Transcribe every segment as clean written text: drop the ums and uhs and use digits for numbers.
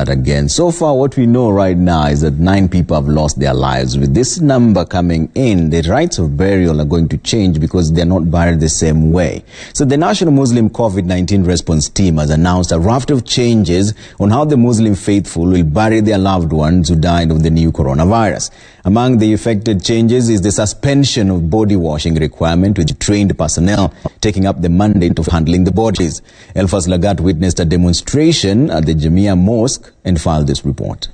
that again. So far, what we know right now is that 9 people have lost their lives. With this number coming in, the rites of burial are going to change because they're not buried the same way. So the National Muslim COVID-19 Response Team has announced a raft of changes on how the Muslim faithful will bury their loved ones who died of the new coronavirus. Among the affected changes is the suspension of body washing requirement, with trained personnel taking up the mandate of handling the bodies. Elfas Lagat witnessed a demonstration at the Jamia Mosque and filed this report.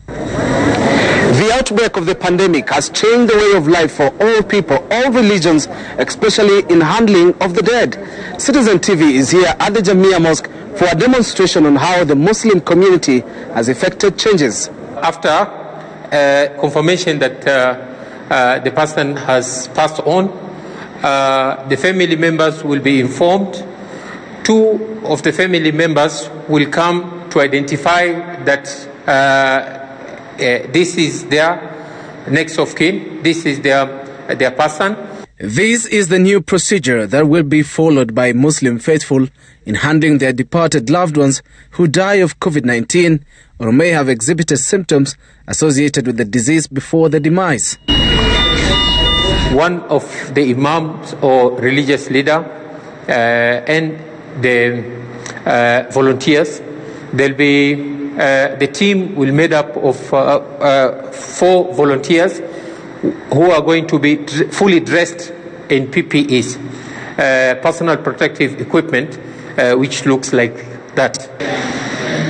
The outbreak of the pandemic has changed the way of life for all people, all religions, especially in handling of the dead. Citizen TV is here at the Jamia Mosque for a demonstration on how the Muslim community has effected changes. After confirmation that the person has passed on, the family members will be informed. 2 of the family members will come to identify that this is their next of kin, this is their person. This is the new procedure that will be followed by Muslim faithful in handling their departed loved ones who die of COVID-19 or may have exhibited symptoms associated with the disease before the demise. One of the imams or religious leader and the volunteers, the team will be made up of 4 volunteers who are going to be fully dressed in PPEs, personal protective equipment, which looks like that.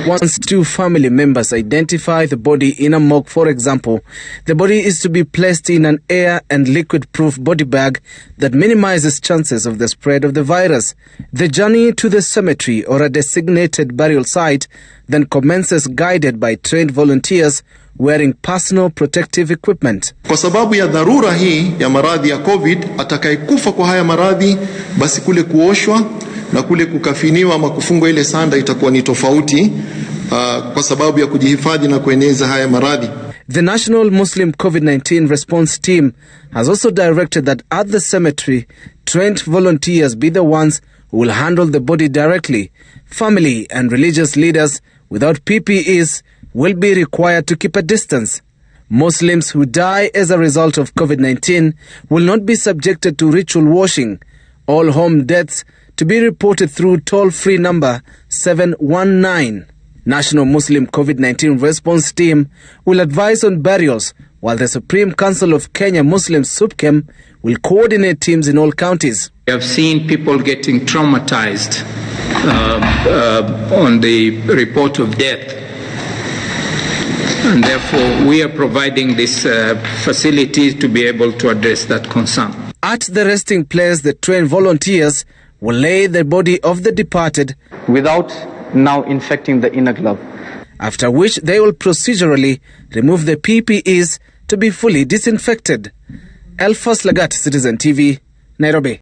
Once 2 family members identify the body in a morgue, for example, the body is to be placed in an air and liquid-proof body bag that minimizes chances of the spread of the virus. The journey to the cemetery or a designated burial site then commences, guided by trained volunteers wearing personal protective equipment. Kwa sababu ya dharura hii ya maradhi ya COVID, atakayekufa kwa haya maradhi, basi kule kuoshwa na kule kukafiniwa ama kufungwa ile sanda itakuwa ni tofauti kwa sababu ya kujihifadhi na kueneza haya maradhi. The National Muslim COVID-19 Response Team has also directed that at the cemetery, trained volunteers be the ones who will handle the body directly. Family and religious leaders without PPEs will be required to keep a distance. Muslims who die as a result of COVID-19 will not be subjected to ritual washing. All home deaths to be reported through toll-free number 719. National Muslim COVID-19 Response Team will advise on burials, while the Supreme Council of Kenya Muslim SUPKEM will coordinate teams in all counties. We have seen people getting traumatized on the report of death. And therefore, we are providing this facility to be able to address that concern. At the resting place, the trained volunteers will lay the body of the departed without now infecting the inner glove, after which they will procedurally remove the PPEs to be fully disinfected. Elfas Lagat, Citizen TV, Nairobi.